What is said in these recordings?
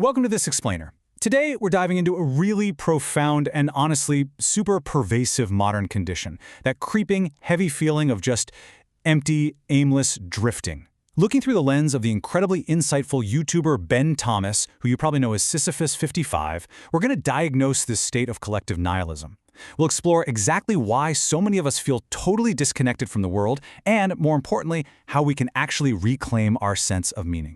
Welcome to This Explainer. Today, we're diving into a really profound and honestly super pervasive modern condition, that creeping, heavy feeling of just empty, aimless drifting. Looking through the lens of the incredibly insightful YouTuber Ben Thomas, who you probably know as Sisyphus55, we're going to diagnose this state of collective nihilism. We'll explore exactly why so many of us feel totally disconnected from the world, and, more importantly, how we can actually reclaim our sense of meaning.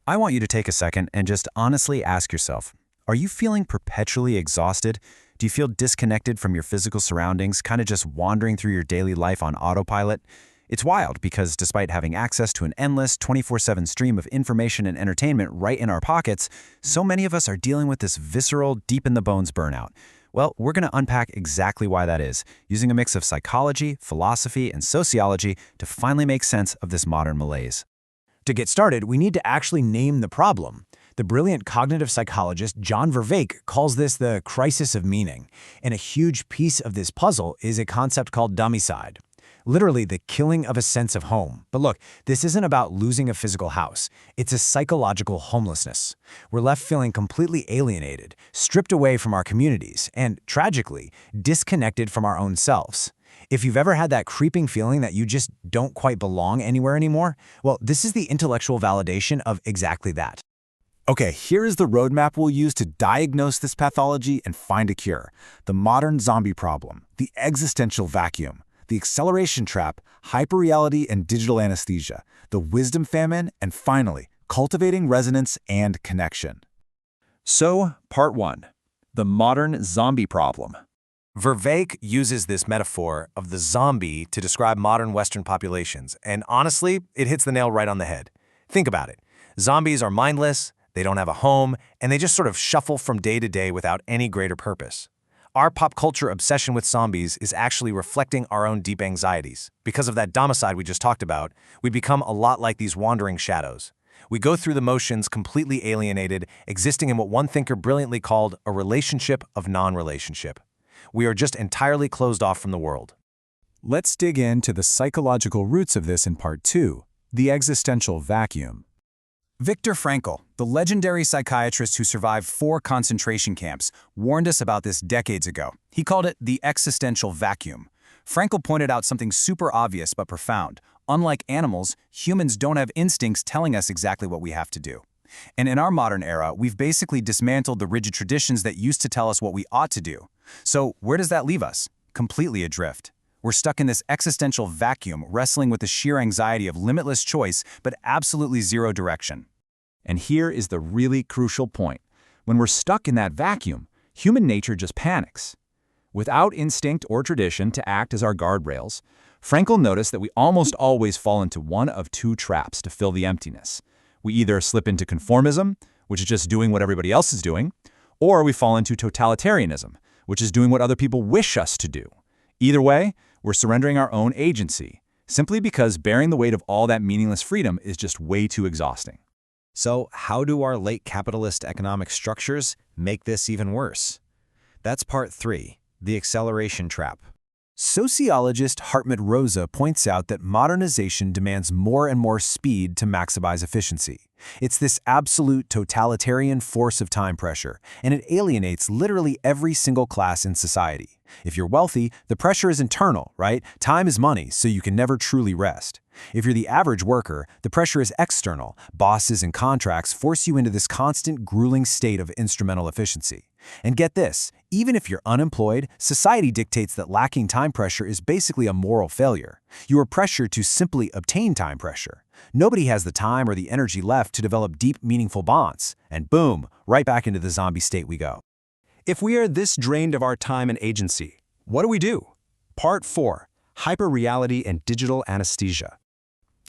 I want you to take a second and just honestly ask yourself, are you feeling perpetually exhausted? Do you feel disconnected from your physical surroundings, kind of just wandering through your daily life on autopilot? It's wild because despite having access to an endless 24/7 stream of information and entertainment right in our pockets, so many of us are dealing with this visceral, deep-in-the-bones burnout. Well, we're going to unpack exactly why that is, using a mix of psychology, philosophy, and sociology to finally make sense of this modern malaise. To get started, we need to actually name the problem. The brilliant cognitive psychologist John Vervaeke calls this the crisis of meaning, and a huge piece of this puzzle is a concept called domicide. Literally the killing of a sense of home. But look, this isn't about losing a physical house. It's a psychological homelessness. We're left feeling completely alienated, stripped away from our communities, and, tragically, disconnected from our own selves. If you've ever had that creeping feeling that you just don't quite belong anywhere anymore, well, this is the intellectual validation of exactly that. Okay, here is the roadmap we'll use to diagnose this pathology and find a cure. The modern zombie problem, the existential vacuum, the acceleration trap, hyperreality and digital anesthesia, the wisdom famine, and finally, cultivating resonance and connection. So, Part 1. The modern zombie problem. Vervaeke uses this metaphor of the zombie to describe modern Western populations, and honestly, it hits the nail right on the head. Think about it. Zombies are mindless, they don't have a home, and they just sort of shuffle from day to day without any greater purpose. Our pop culture obsession with zombies is actually reflecting our own deep anxieties. Because of that domicide we just talked about, we become a lot like these wandering shadows. We go through the motions completely alienated, existing in what one thinker brilliantly called a relationship of non-relationship. We are just entirely closed off from the world. Let's dig into the psychological roots of this in Part 2, the existential vacuum. Viktor Frankl, the legendary psychiatrist who survived 4 concentration camps, warned us about this decades ago. He called it the existential vacuum. Frankl pointed out something super obvious but profound. Unlike animals, humans don't have instincts telling us exactly what we have to do. And in our modern era, we've basically dismantled the rigid traditions that used to tell us what we ought to do. So where does that leave us? Completely adrift. We're stuck in this existential vacuum, wrestling with the sheer anxiety of limitless choice, but absolutely zero direction. And here is the really crucial point. When we're stuck in that vacuum, human nature just panics. Without instinct or tradition to act as our guardrails, Frankl noticed that we almost always fall into one of 2 traps to fill the emptiness. We either slip into conformism, which is just doing what everybody else is doing, or we fall into totalitarianism, which is doing what other people wish us to do. Either way, we're surrendering our own agency, simply because bearing the weight of all that meaningless freedom is just way too exhausting. So how do our late capitalist economic structures make this even worse? That's Part 3, the acceleration trap. Sociologist Hartmut Rosa points out that modernization demands more and more speed to maximize efficiency. It's this absolute totalitarian force of time pressure, and it alienates literally every single class in society. If you're wealthy, the pressure is internal, right? Time is money, so you can never truly rest. If you're the average worker, the pressure is external. Bosses and contracts force you into this constant, grueling state of instrumental efficiency. And get this, even if you're unemployed, society dictates that lacking time pressure is basically a moral failure. You are pressured to simply obtain time pressure. Nobody has the time or the energy left to develop deep, meaningful bonds. And boom, right back into the zombie state we go. If we are this drained of our time and agency, what do? Part 4, hyperreality and digital anesthesia.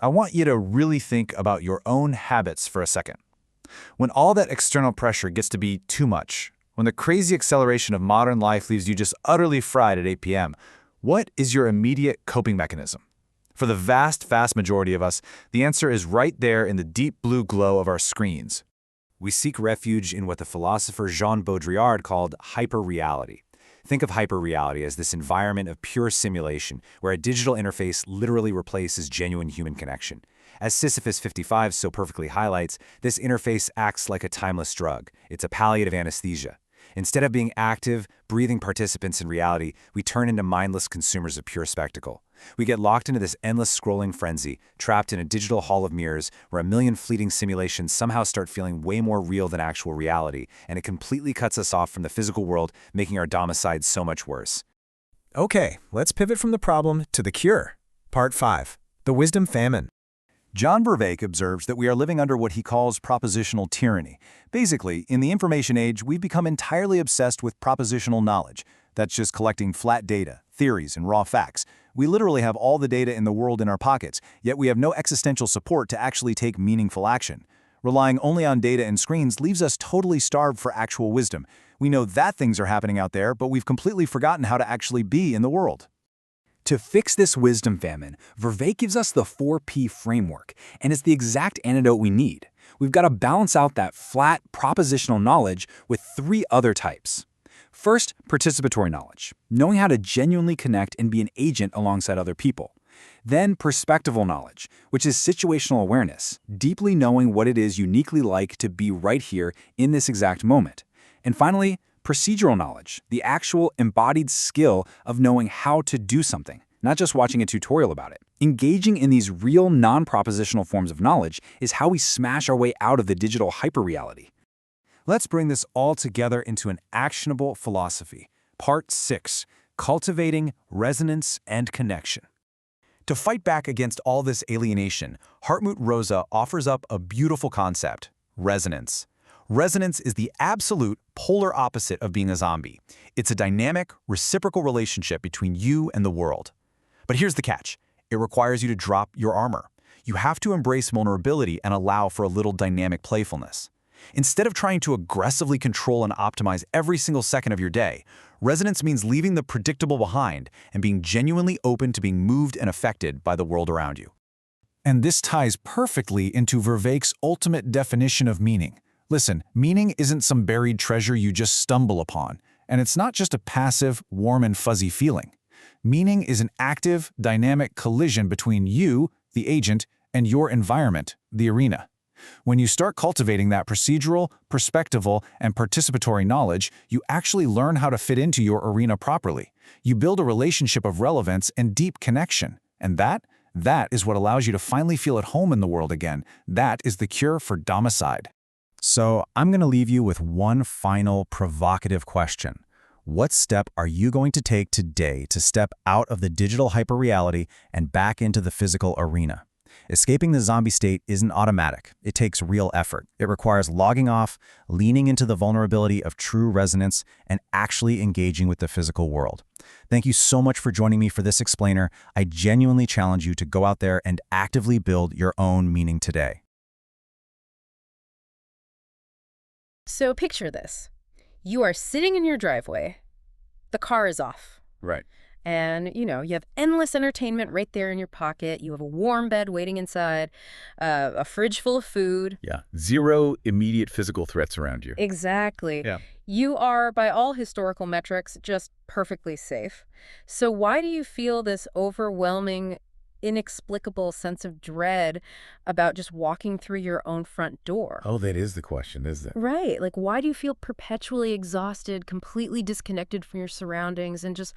I want you to really think about your own habits for a second. When all that external pressure gets to be too much, when the crazy acceleration of modern life leaves you just utterly fried at 8 p.m., what is your immediate coping mechanism? For the vast majority of us, the answer is right there in the deep blue glow of our screens. We seek refuge in what the philosopher Jean Baudrillard called hyperreality. Think of hyperreality as this environment of pure simulation where a digital interface literally replaces genuine human connection. As Sisyphus 55 so perfectly highlights, this interface acts like a timeless drug. It's a palliative anesthesia. Instead of being active, breathing participants in reality, we turn into mindless consumers of pure spectacle. We get locked into this endless scrolling frenzy, trapped in a digital hall of mirrors where a million fleeting simulations somehow start feeling way more real than actual reality, and it completely cuts us off from the physical world, making our domicide so much worse. Okay, let's pivot from the problem to the cure. Part 5. The Wisdom Famine. John Vervaeke observes that we are living under what he calls propositional tyranny. Basically, in the information age, we've become entirely obsessed with propositional knowledge. That's just collecting flat data, theories, and raw facts. We literally have all the data in the world in our pockets, yet we have no existential support to actually take meaningful action. Relying only on data and screens leaves us totally starved for actual wisdom. We know that things are happening out there, but we've completely forgotten how to actually be in the world. To fix this wisdom famine, Vervaeke gives us the 4P framework, and it's the exact antidote we need. We've got to balance out that flat, propositional knowledge with 3 other types. First, participatory knowledge, knowing how to genuinely connect and be an agent alongside other people. Then, perspectival knowledge, which is situational awareness, deeply knowing what it is uniquely like to be right here in this exact moment. And finally, procedural knowledge, the actual embodied skill of knowing how to do something, not just watching a tutorial about it. Engaging in these real non-propositional forms of knowledge is how we smash our way out of the digital hyperreality. Let's bring this all together into an actionable philosophy. Part 6. Cultivating Resonance and Connection. To fight back against all this alienation, Hartmut Rosa offers up a beautiful concept: resonance. Resonance is the absolute polar opposite of being a zombie. It's a dynamic, reciprocal relationship between you and the world. But here's the catch. It requires you to drop your armor. You have to embrace vulnerability and allow for a little dynamic playfulness. Instead of trying to aggressively control and optimize every single second of your day, resonance means leaving the predictable behind and being genuinely open to being moved and affected by the world around you. And this ties perfectly into Vervaeke's ultimate definition of meaning. Listen, meaning isn't some buried treasure you just stumble upon, and it's not just a passive, warm and fuzzy feeling. Meaning is an active, dynamic collision between you, the agent, and your environment, the arena. When you start cultivating that procedural, perspectival, and participatory knowledge, you actually learn how to fit into your arena properly. You build a relationship of relevance and deep connection, and that is what allows you to finally feel at home in the world again. That is the cure for domicide. So I'm going to leave you with one final provocative question. What step are you going to take today to step out of the digital hyperreality and back into the physical arena? Escaping the zombie state isn't automatic. It takes real effort. It requires logging off, leaning into the vulnerability of true resonance, and actually engaging with the physical world. Thank you so much for joining me for this explainer. I genuinely challenge you to go out there and actively build your own meaning today. So picture this. You are sitting in your driveway. The car is off. Right. And, you have endless entertainment right there in your pocket. You have a warm bed waiting inside, a fridge full of food. Yeah. 0 immediate physical threats around you. Exactly. Yeah. You are, by all historical metrics, just perfectly safe. So why do you feel this overwhelming, inexplicable sense of dread about just walking through your own front door? Oh, that is the question, isn't it? Right. Like, why do you feel perpetually exhausted, completely disconnected from your surroundings, and just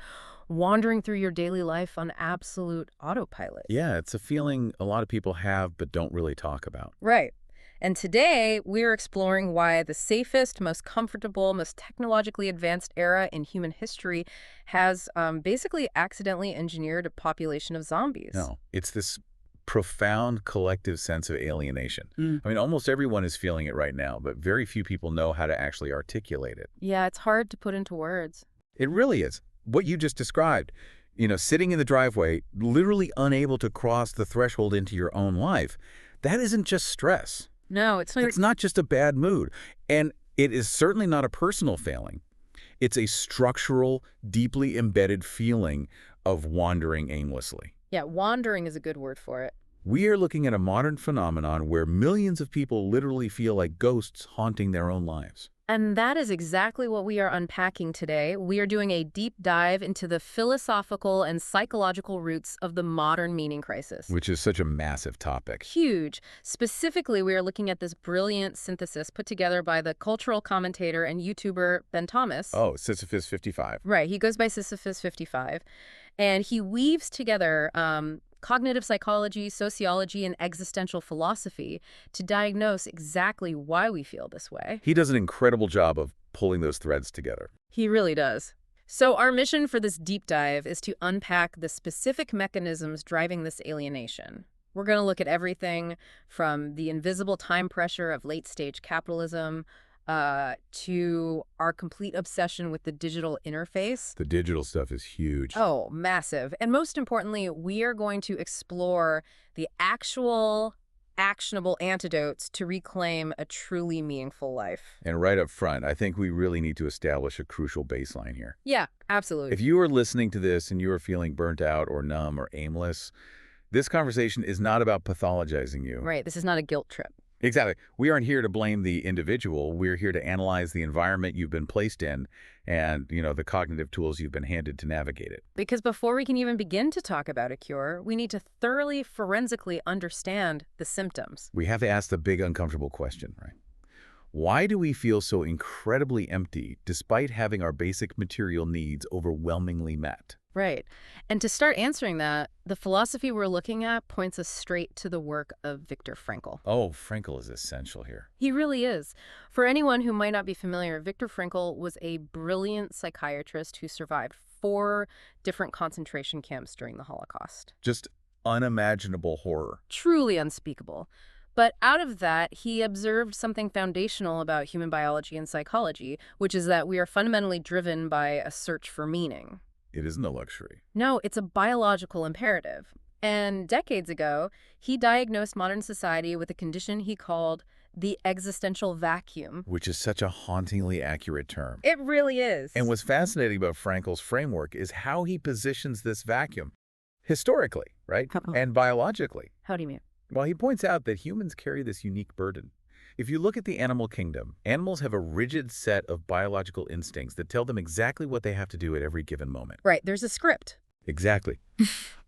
wandering through your daily life on absolute autopilot? Yeah, it's a feeling a lot of people have but don't really talk about. Right. And today, we're exploring why the safest, most comfortable, most technologically advanced era in human history has basically accidentally engineered a population of zombies. No, it's this profound collective sense of alienation. I mean, almost everyone is feeling it right now, but very few people know how to actually articulate it. Yeah, it's hard to put into words. It really is. What you just described, sitting in the driveway, literally unable to cross the threshold into your own life, that isn't just stress. No, it's not. It's not just a bad mood. And it is certainly not a personal failing. It's a structural, deeply embedded feeling of wandering aimlessly. Yeah, wandering is a good word for it. We are looking at a modern phenomenon where millions of people literally feel like ghosts haunting their own lives. And that is exactly what we are unpacking today. We are doing a deep dive into the philosophical and psychological roots of the modern meaning crisis. Which is such a massive topic. Huge. Specifically, we are looking at this brilliant synthesis put together by the cultural commentator and YouTuber Ben Thomas. Oh, Sisyphus55. Right, he goes by Sisyphus55. And he weaves together cognitive psychology, sociology, and existential philosophy to diagnose exactly why we feel this way. He does an incredible job of pulling those threads together. He really does. So our mission for this deep dive is to unpack the specific mechanisms driving this alienation. We're going to look at everything from the invisible time pressure of late-stage capitalism to our complete obsession with the digital interface. The digital stuff is huge. Oh, massive. And most importantly, we are going to explore the actual actionable antidotes to reclaim a truly meaningful life. And right up front, I think we really need to establish a crucial baseline here. Yeah, absolutely. If you are listening to this and you are feeling burnt out or numb or aimless, this conversation is not about pathologizing you. Right, this is not a guilt trip. Exactly. We aren't here to blame the individual. We're here to analyze the environment you've been placed in and, the cognitive tools you've been handed to navigate it. Because before we can even begin to talk about a cure, we need to thoroughly, forensically understand the symptoms. We have to ask the big uncomfortable question, right? Why do we feel so incredibly empty despite having our basic material needs overwhelmingly met? Right. And to start answering that, the philosophy we're looking at points us straight to the work of Viktor Frankl. Oh, Frankl is essential here. He really is. For anyone who might not be familiar, Viktor Frankl was a brilliant psychiatrist who survived 4 different concentration camps during the Holocaust. Just unimaginable horror. Truly unspeakable. But out of that, he observed something foundational about human biology and psychology, which is that we are fundamentally driven by a search for meaning. It isn't a luxury. No, it's a biological imperative. And decades ago, he diagnosed modern society with a condition he called the existential vacuum. Which is such a hauntingly accurate term. It really is. And what's fascinating about Frankl's framework is how he positions this vacuum historically, right? And biologically. How do you mean? Well, he points out that humans carry this unique burden. If you look at the animal kingdom, animals have a rigid set of biological instincts that tell them exactly what they have to do at every given moment. Right, there's a script. Exactly.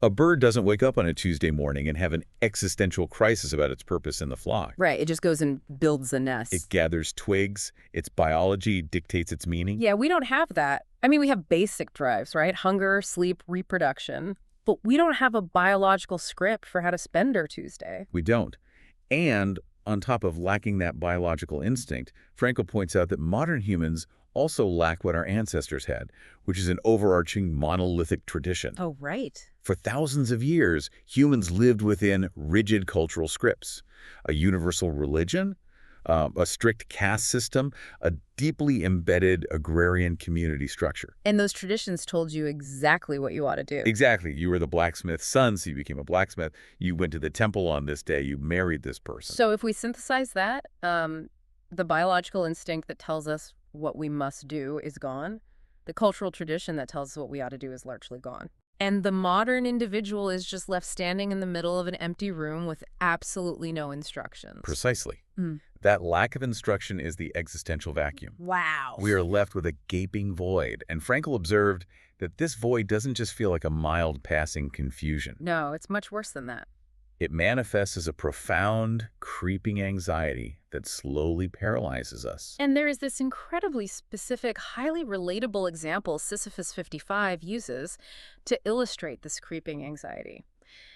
A bird doesn't wake up on a Tuesday morning and have an existential crisis about its purpose in the flock. Right, it just goes and builds a nest. It gathers twigs, its biology dictates its meaning. Yeah, we don't have that. I mean, we have basic drives, right? Hunger, sleep, reproduction. But we don't have a biological script for how to spend our Tuesday. We don't. And on top of lacking that biological instinct, Frankl points out that modern humans also lack what our ancestors had, which is an overarching monolithic tradition. Oh, right. For thousands of years, humans lived within rigid cultural scripts, a universal religion, a strict caste system, a deeply embedded agrarian community structure. And those traditions told you exactly what you ought to do. Exactly. You were the blacksmith's son, so you became a blacksmith. You went to the temple on this day. You married this person. So if we synthesize that, the biological instinct that tells us what we must do is gone. The cultural tradition that tells us what we ought to do is largely gone. And the modern individual is just left standing in the middle of an empty room with absolutely no instructions. Precisely. That lack of instruction is the existential vacuum. Wow. We are left with a gaping void. And Frankl observed that this void doesn't just feel like a mild passing confusion. No, it's much worse than that. It manifests as a profound, creeping anxiety that slowly paralyzes us. And there is this incredibly specific, highly relatable example Sisyphus55 uses to illustrate this creeping anxiety.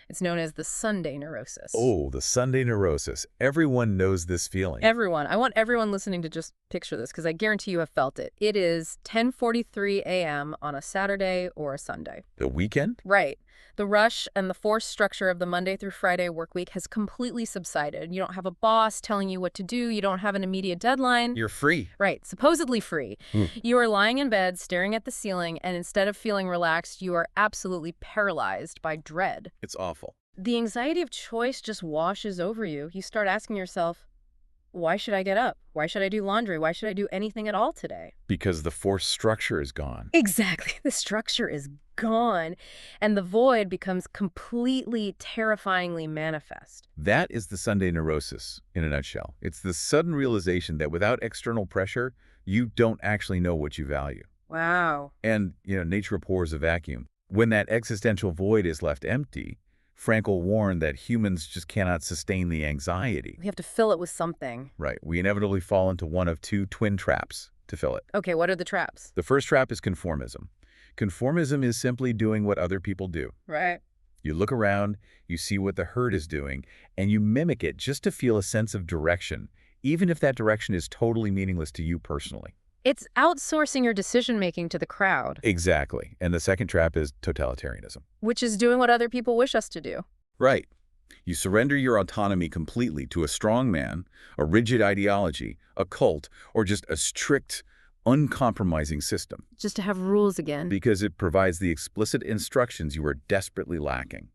It's known as the Sunday neurosis. Oh, the Sunday neurosis. Everyone knows this feeling. Everyone. I want everyone listening to just picture this because I guarantee you have felt it. It is 10:43 a.m. on a Saturday or a Sunday. The weekend? Right. The rush and the forced structure of the Monday through Friday work week has completely subsided. You don't have a boss telling you what to do. You don't have an immediate deadline. You're free. Right. Supposedly free. You are lying in bed, staring at the ceiling, and instead of feeling relaxed, you are absolutely paralyzed by dread. It's awful. The anxiety of choice just washes over you. You start asking yourself, why should I get up? Why should I do laundry? Why should I do anything at all today? Because the forced structure is gone. Exactly. The structure is gone, and the void becomes completely, terrifyingly manifest. That is the Sunday neurosis in a nutshell. It's the sudden realization that without external pressure, you don't actually know what you value. Wow. And, nature abhors a vacuum. When that existential void is left empty, Frankl warned that humans just cannot sustain the anxiety. We have to fill it with something. Right. We inevitably fall into one of two twin traps to fill it. Okay, what are the traps? The first trap is conformism. Conformism is simply doing what other people do. Right. You look around, you see what the herd is doing, and you mimic it just to feel a sense of direction, even if that direction is totally meaningless to you personally. It's outsourcing your decision-making to the crowd. Exactly. And the second trap is totalitarianism. Which is doing what other people wish us to do. Right. You surrender your autonomy completely to a strong man, a rigid ideology, a cult, or just a strict, uncompromising system. Just to have rules again. Because it provides the explicit instructions you are desperately lacking.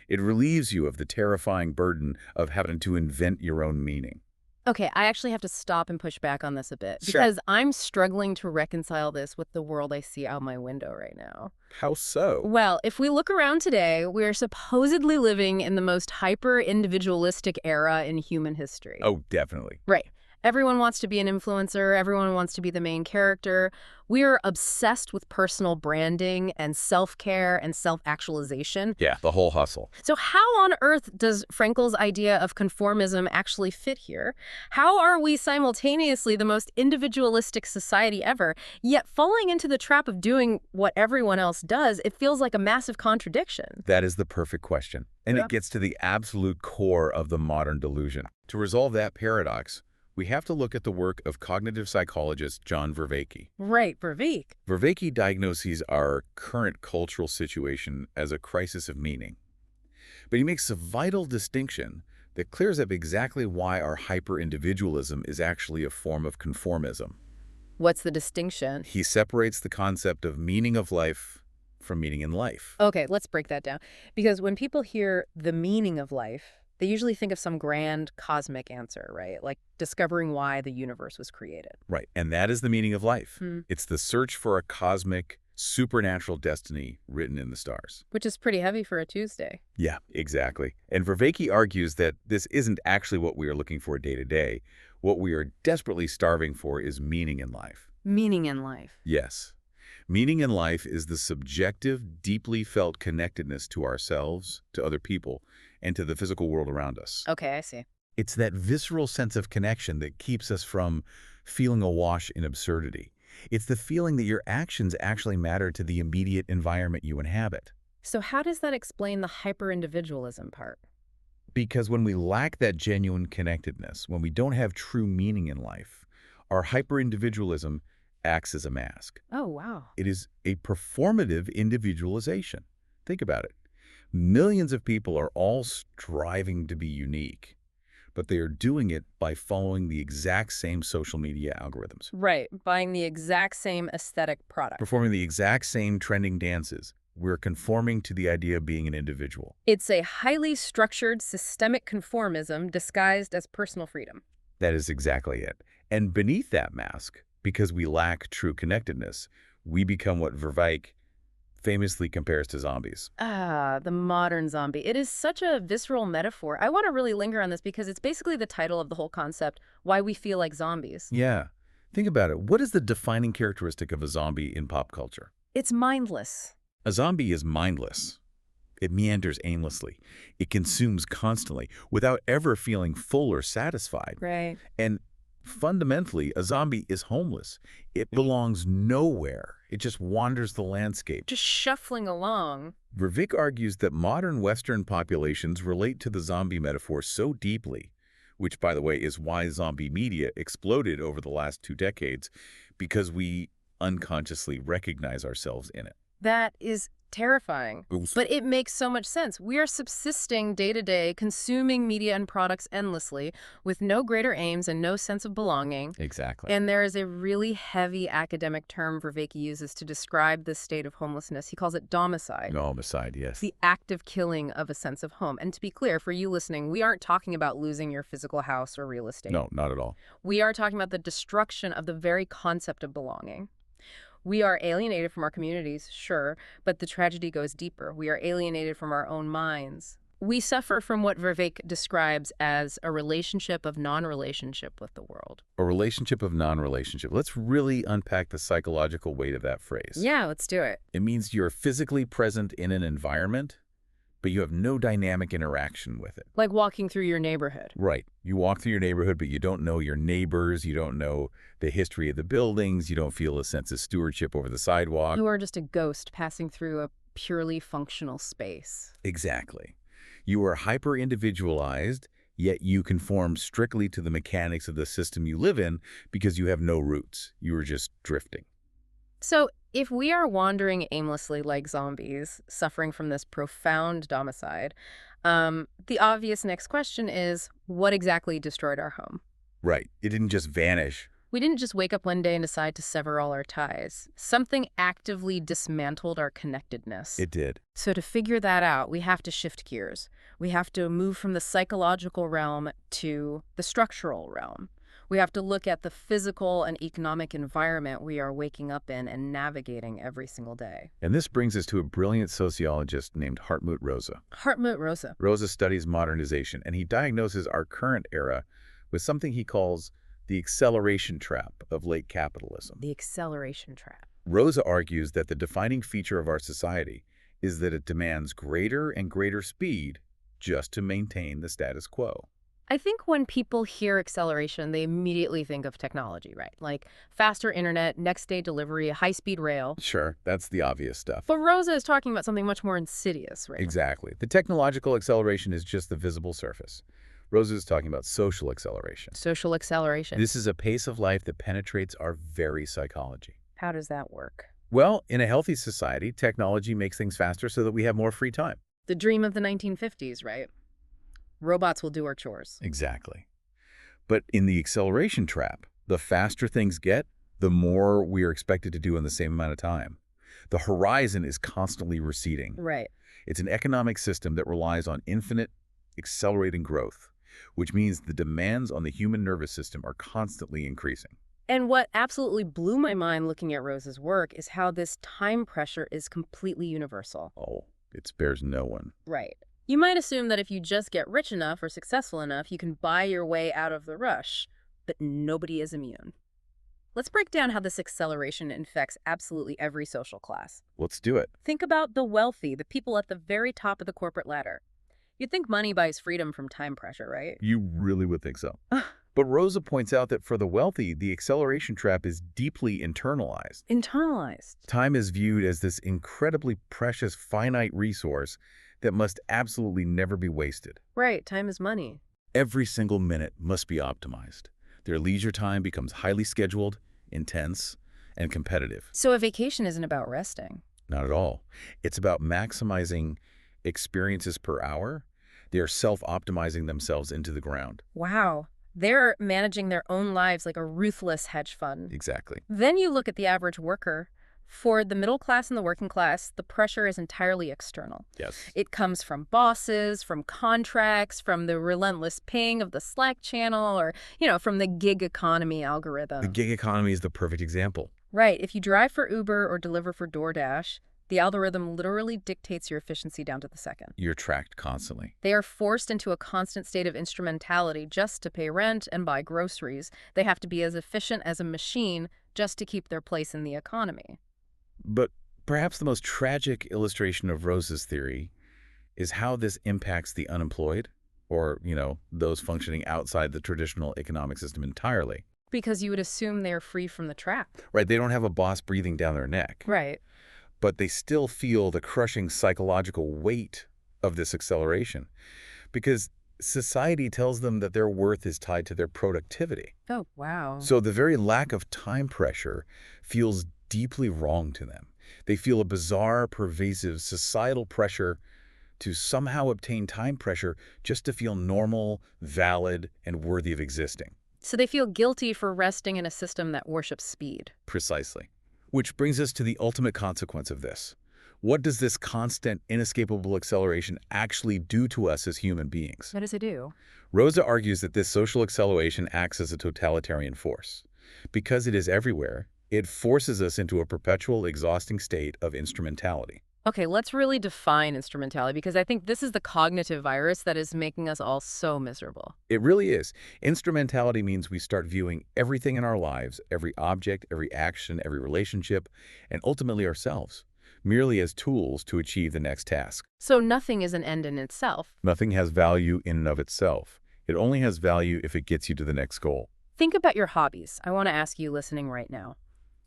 It relieves you of the terrifying burden of having to invent your own meaning. Okay, I actually have to stop and push back on this a bit. Sure. Because I'm struggling to reconcile this with the world I see out my window right now. How so? Well, if we look around today, we're supposedly living in the most hyper-individualistic era in human history. Oh, definitely. Right. Everyone wants to be an influencer. Everyone wants to be the main character. We're obsessed with personal branding and self-care and self-actualization. Yeah, the whole hustle. So how on earth does Frankl's idea of conformism actually fit here? How are we simultaneously the most individualistic society ever, yet falling into the trap of doing what everyone else does? It feels like a massive contradiction. That is the perfect question. And it gets to the absolute core of the modern delusion. To resolve that paradox, we have to look at the work of cognitive psychologist John Vervaeke. Right, Vervaeke. Vervaeke diagnoses our current cultural situation as a crisis of meaning. But he makes a vital distinction that clears up exactly why our hyper-individualism is actually a form of conformism. What's the distinction? He separates the concept of meaning of life from meaning in life. Okay, let's break that down. Because when people hear the meaning of life, they usually think of some grand cosmic answer, right? Like discovering why the universe was created. Right, and that is the meaning of life. Hmm. It's the search for a cosmic, supernatural destiny written in the stars. Which is pretty heavy for a Tuesday. Yeah, exactly. And Vervaeke argues that this isn't actually what we are looking for day to day. What we are desperately starving for is meaning in life. Meaning in life. Yes. Meaning in life is the subjective, deeply felt connectedness to ourselves, to other people, and to the physical world around us. Okay, I see. It's that visceral sense of connection that keeps us from feeling awash in absurdity. It's the feeling that your actions actually matter to the immediate environment you inhabit. So how does that explain the hyper-individualism part? Because when we lack that genuine connectedness, when we don't have true meaning in life, our hyper-individualism acts as a mask. Oh, wow. It is a performative individualization. Think about it. Millions of people are all striving to be unique, but they are doing it by following the exact same social media algorithms, Right, buying the exact same aesthetic product. performing the exact same trending dances. We're conforming to the idea of being an individual. It's a highly structured, systemic conformism disguised as personal freedom. That is exactly it. And beneath that mask, because we lack true connectedness, we become what Vervaeke famously compares to zombies. Ah, the modern zombie. It is such a visceral metaphor. I want to really linger on this because it's basically the title of the whole concept, why we feel like zombies. Yeah. Think about it. What is the defining characteristic of a zombie in pop culture? It's mindless. A zombie is mindless. It meanders aimlessly. It consumes constantly without ever feeling full or satisfied. Right. And fundamentally, a zombie is homeless. It belongs nowhere. It just wanders the landscape. Just shuffling along. Vervaeke argues that modern Western populations relate to the zombie metaphor so deeply, which, by the way, is why zombie media exploded over the last 2 decades, because we unconsciously recognize ourselves in it. That is terrifying. Oops. But it makes so much sense. We are subsisting day to day, consuming media and products endlessly, with no greater aims and no sense of belonging. Exactly. And there is a really heavy academic term Vervaeke uses to describe this state of homelessness. He calls it domicide. Homicide, yes. The active killing of a sense of home. And to be clear, for you listening, we aren't talking about losing your physical house or real estate. No, not at all. We are talking about the destruction of the very concept of belonging. We are alienated from our communities, sure, but the tragedy goes deeper. We are alienated from our own minds. We suffer from what Vervaeke describes as a relationship of non-relationship with the world. A relationship of non-relationship. Let's really unpack the psychological weight of that phrase. Yeah, let's do it. It means you're physically present in an environment, but you have no dynamic interaction with it. Like walking through your neighborhood. Right. You walk through your neighborhood, but you don't know your neighbors. You don't know the history of the buildings. You don't feel a sense of stewardship over the sidewalk. You are just a ghost passing through a purely functional space. Exactly. You are hyper-individualized, yet you conform strictly to the mechanics of the system you live in because you have no roots. You are just drifting. So if we are wandering aimlessly like zombies, suffering from this profound domicide, the obvious next question is, what exactly destroyed our home? Right. It didn't just vanish. We didn't just wake up one day and decide to sever all our ties. Something actively dismantled our connectedness. It did. So to figure that out, we have to shift gears. We have to move from the psychological realm to the structural realm. We have to look at the physical and economic environment we are waking up in and navigating every single day. And this brings us to a brilliant sociologist named Hartmut Rosa. Hartmut Rosa. Rosa studies modernization, and he diagnoses our current era with something he calls the acceleration trap of late capitalism. The acceleration trap. Rosa argues that the defining feature of our society is that it demands greater and greater speed just to maintain the status quo. I think when people hear acceleration, they immediately think of technology, right? Like faster internet, next-day delivery, high-speed rail. Sure, that's the obvious stuff. But Rosa is talking about something much more insidious, right? Exactly. The technological acceleration is just the visible surface. Rosa is talking about social acceleration. Social acceleration. This is a pace of life that penetrates our very psychology. How does that work? Well, in a healthy society, technology makes things faster so that we have more free time. The dream of the 1950s, right? Robots will do our chores. Exactly. But in the acceleration trap, the faster things get, the more we are expected to do in the same amount of time. The horizon is constantly receding. Right. It's an economic system that relies on infinite, accelerating growth, which means the demands on the human nervous system are constantly increasing. And what absolutely blew my mind looking at Rosa's work is how this time pressure is completely universal. Oh, it spares no one. Right. You might assume that if you just get rich enough or successful enough, you can buy your way out of the rush, but nobody is immune. Let's break down how this acceleration infects absolutely every social class. Let's do it. Think about the wealthy, the people at the very top of the corporate ladder. You'd think money buys freedom from time pressure, right? You really would think so. But Rosa points out that for the wealthy, the acceleration trap is deeply internalized. Internalized. Time is viewed as this incredibly precious, finite resource that must absolutely never be wasted. Right, time is money. Every single minute must be optimized. Their leisure time becomes highly scheduled, intense, and competitive. So a vacation isn't about resting. Not at all. It's about maximizing experiences per hour. They are self-optimizing themselves into the ground. Wow. They're managing their own lives like a ruthless hedge fund. Exactly. Then you look at the average worker. For the middle class and the working class, the pressure is entirely external. Yes. It comes from bosses, from contracts, from the relentless ping of the Slack channel, or, from the gig economy algorithm. The gig economy is the perfect example. Right. If you drive for Uber or deliver for DoorDash, the algorithm literally dictates your efficiency down to the second. You're tracked constantly. They are forced into a constant state of instrumentality just to pay rent and buy groceries. They have to be as efficient as a machine just to keep their place in the economy. But perhaps the most tragic illustration of Rosa's theory is how this impacts the unemployed, or, those functioning outside the traditional economic system entirely. Because you would assume they're free from the trap. Right, they don't have a boss breathing down their neck. Right. But they still feel the crushing psychological weight of this acceleration because society tells them that their worth is tied to their productivity. Oh, wow. So the very lack of time pressure feels deeply wrong to them. They feel a bizarre, pervasive societal pressure to somehow obtain time pressure just to feel normal, valid, and worthy of existing. So they feel guilty for resting in a system that worships speed. Precisely. Which brings us to the ultimate consequence of this. What does this constant, inescapable acceleration actually do to us as human beings? What does it do? Rosa argues that this social acceleration acts as a totalitarian force. Because it is everywhere, It forces us into a perpetual, exhausting state of instrumentality. Okay, let's really define instrumentality because I think this is the cognitive virus that is making us all so miserable. It really is. Instrumentality means we start viewing everything in our lives, every object, every action, every relationship, and ultimately ourselves, merely as tools to achieve the next task. So nothing is an end in itself. Nothing has value in and of itself. It only has value if it gets you to the next goal. Think about your hobbies. I want to ask you listening right now.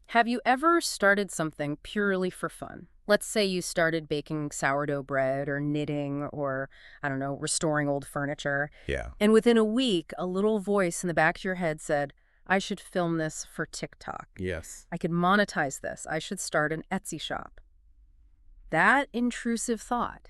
Have you ever started something purely for fun? Let's say you started baking sourdough bread or knitting or, I don't know, restoring old furniture. Yeah. And within a week, a little voice in the back of your head said, I should film this for TikTok. Yes. I could monetize this. I should start an Etsy shop. That intrusive thought,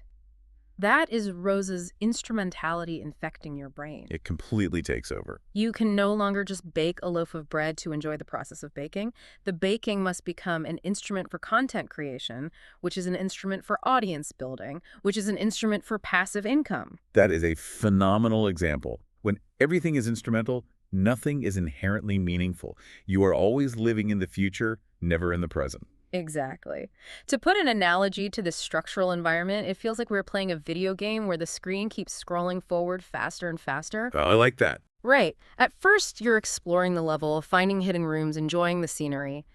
that is Rosa's instrumentality infecting your brain. It completely takes over. You can no longer just bake a loaf of bread to enjoy the process of baking. The baking must become an instrument for content creation, which is an instrument for audience building, which is an instrument for passive income. That is a phenomenal example. When everything is instrumental, nothing is inherently meaningful. You are always living in the future, never in the present. Exactly. To put an analogy to this structural environment, it feels like we're playing a video game where the screen keeps scrolling forward faster and faster. I like that. Right. At first, you're exploring the level, finding hidden rooms, enjoying the scenery.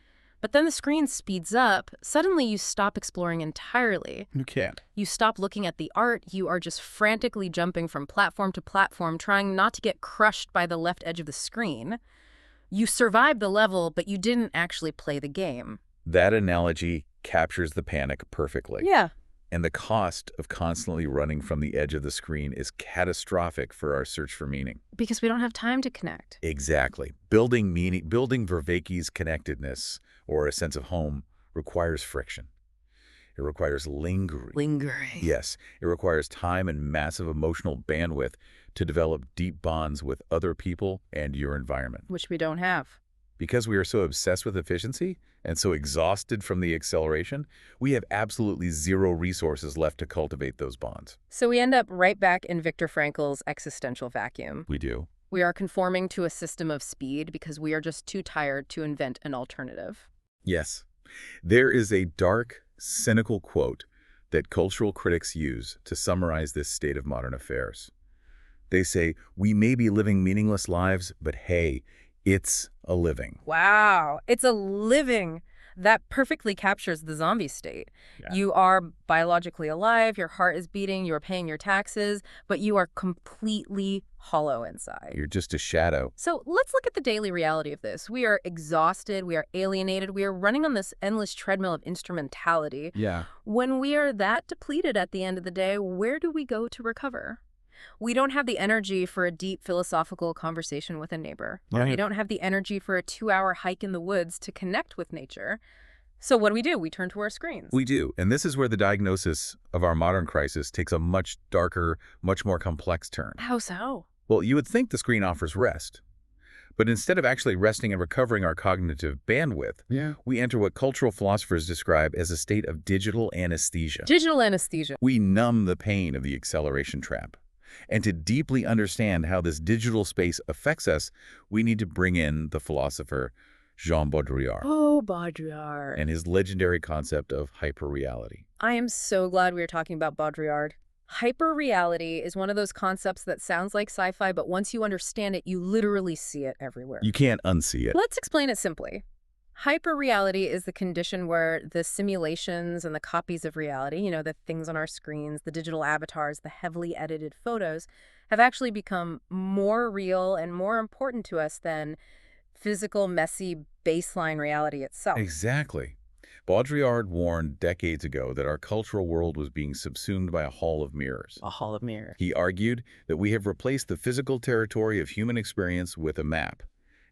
But then the screen speeds up. Suddenly, you stop exploring entirely. You can't. You stop looking at the art. You are just frantically jumping from platform to platform, trying not to get crushed by the left edge of the screen. You survived the level, but you didn't actually play the game. That analogy captures the panic perfectly. Yeah. And the cost of constantly running from the edge of the screen is catastrophic for our search for meaning. Because we don't have time to connect. Exactly. Building Vervaeke's connectedness, or a sense of home, requires friction. It requires lingering. Lingering. Yes, it requires time and massive emotional bandwidth to develop deep bonds with other people and your environment. Which we don't have. Because we are so obsessed with efficiency and so exhausted from the acceleration, we have absolutely zero resources left to cultivate those bonds. So we end up right back in Viktor Frankl's existential vacuum. We do. We are conforming to a system of speed because we are just too tired to invent an alternative. Yes. There is a dark, cynical quote that cultural critics use to summarize this state of modern affairs. They say, we may be living meaningless lives, but hey, it's a living. Wow, it's a living. That perfectly captures the zombie state. Yeah. You are biologically alive, your heart is beating, you're paying your taxes, but you are completely hollow inside. You're just a shadow. So let's look at the daily reality of this. We are exhausted, we are alienated, we are running on this endless treadmill of instrumentality. Yeah. When we are that depleted at the end of the day, where do we go to recover? We don't have the energy for a deep philosophical conversation with a neighbor. Right. We don't have the energy for a 2-hour hike in the woods to connect with nature. So what do? We turn to our screens. We do. And this is where the diagnosis of our modern crisis takes a much darker, much more complex turn. How so? Well, you would think the screen offers rest. But instead of actually resting and recovering our cognitive bandwidth, we enter what cultural philosophers describe as a state of digital anesthesia. Digital anesthesia. We numb the pain of the acceleration trap. And to deeply understand how this digital space affects us, we need to bring in the philosopher Jean Baudrillard Oh, Baudrillard. and his legendary concept of hyperreality. I am so glad we are talking about Baudrillard. Hyperreality is one of those concepts that sounds like sci-fi, but once you understand it, you literally see it everywhere. You can't unsee it. Let's explain it simply. Hyperreality is the condition where the simulations and the copies of reality, the things on our screens, the digital avatars, the heavily edited photos, have actually become more real and more important to us than physical, messy, baseline reality itself. Exactly. Baudrillard warned decades ago that our cultural world was being subsumed by a hall of mirrors. A hall of mirrors. He argued that we have replaced the physical territory of human experience with a map.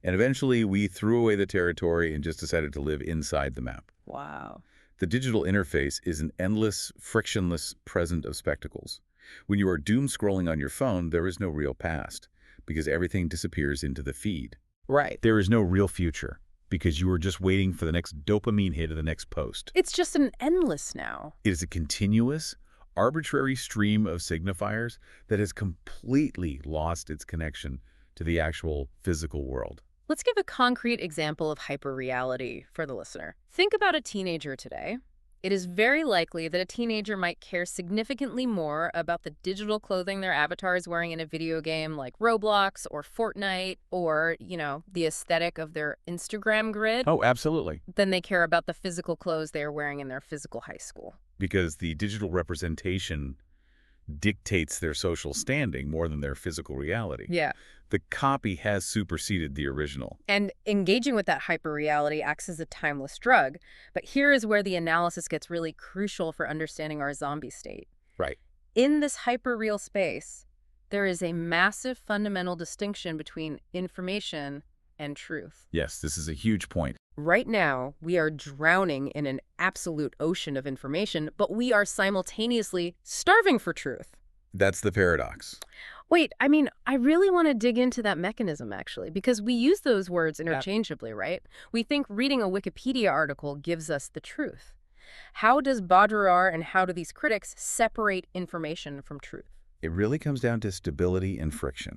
And eventually, we threw away the territory and just decided to live inside the map. Wow. The digital interface is an endless, frictionless present of spectacles. When you are doom scrolling on your phone, there is no real past, because everything disappears into the feed. Right. There is no real future, because you are just waiting for the next dopamine hit of the next post. It's just an endless now. It is a continuous, arbitrary stream of signifiers that has completely lost its connection to the actual physical world. Let's give a concrete example of hyperreality for the listener. Think about a teenager today. It is very likely that a teenager might care significantly more about the digital clothing their avatar is wearing in a video game like Roblox or Fortnite or, the aesthetic of their Instagram grid Oh, absolutely. than they care about the physical clothes they are wearing in their physical high school. Because the digital representation dictates their social standing more than their physical reality. Yeah. The copy has superseded the original. And engaging with that hyperreality acts as a timeless drug. But here is where the analysis gets really crucial for understanding our zombie state. Right. In this hyperreal space, there is a massive fundamental distinction between information and truth. Yes, this is a huge point. Right now, we are drowning in an absolute ocean of information, but we are simultaneously starving for truth. That's the paradox. Wait, I really want to dig into that mechanism, actually, because we use those words interchangeably, right? We think reading a Wikipedia article gives us the truth. How does Baudrillard and how do these critics separate information from truth? It really comes down to stability and friction.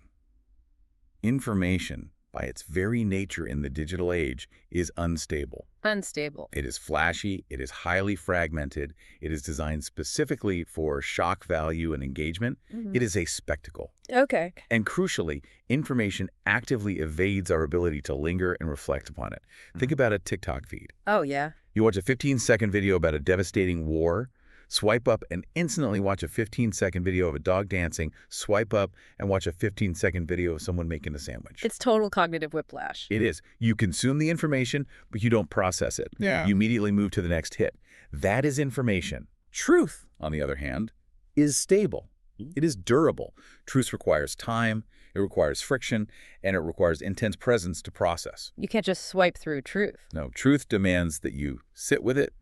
Information, by its very nature in the digital age, is unstable. Unstable. It is flashy, it is highly fragmented, it is designed specifically for shock value and engagement. It is a spectacle. Okay. And crucially, information actively evades our ability to linger and reflect upon it. Think about a TikTok feed. Oh, yeah. You watch a 15-second video about a devastating war, swipe up and instantly watch a 15-second video of a dog dancing, swipe up and watch a 15-second video of someone making a sandwich. It's total cognitive whiplash. It is. You consume the information, but you don't process it. Yeah. You immediately move to the next hit. That is information. Truth, on the other hand, is stable. It is durable. Truth requires time, it requires friction, and it requires intense presence to process. You can't just swipe through truth. No, truth demands that you sit with it,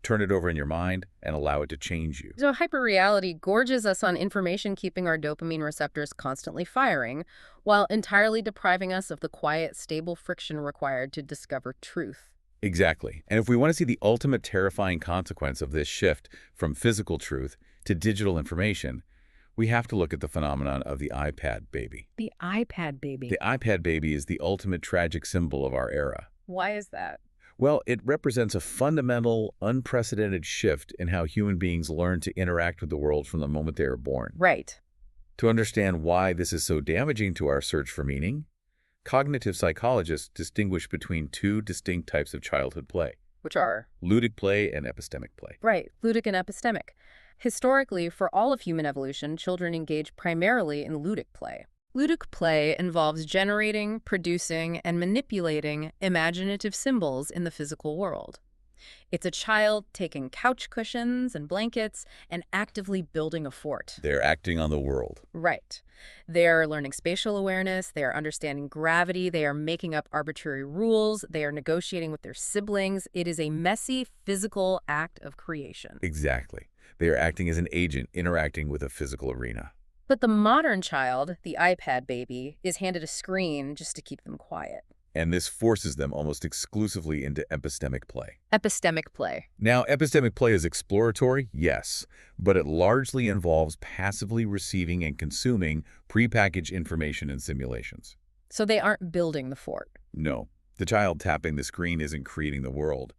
turn it over in your mind, and allow it to change you. So hyperreality gorges us on information, keeping our dopamine receptors constantly firing, while entirely depriving us of the quiet, stable friction required to discover truth. Exactly. And if we want to see the ultimate terrifying consequence of this shift from physical truth to digital information, we have to look at the phenomenon of the iPad baby. The iPad baby. The iPad baby is the ultimate tragic symbol of our era. Why is that? Well, it represents a fundamental, unprecedented shift in how human beings learn to interact with the world from the moment they are born. Right. To understand why this is so damaging to our search for meaning, cognitive psychologists distinguish between two distinct types of childhood play. Which are? Ludic play and epistemic play. Right, ludic and epistemic. Historically, for all of human evolution, children engage primarily in ludic play. Ludic play involves generating, producing, and manipulating imaginative symbols in the physical world. It's a child taking couch cushions and blankets and actively building a fort. They're acting on the world. Right. They're learning spatial awareness, they are understanding gravity, they are making up arbitrary rules, they are negotiating with their siblings. It is a messy, physical act of creation. Exactly. They are acting as an agent interacting with a physical arena. But the modern child, the iPad baby, is handed a screen just to keep them quiet. And this forces them almost exclusively into epistemic play. Epistemic play. Now, epistemic play is exploratory, yes, but it largely involves passively receiving and consuming prepackaged information and simulations. So they aren't building the fort. No, the child tapping the screen isn't creating the world.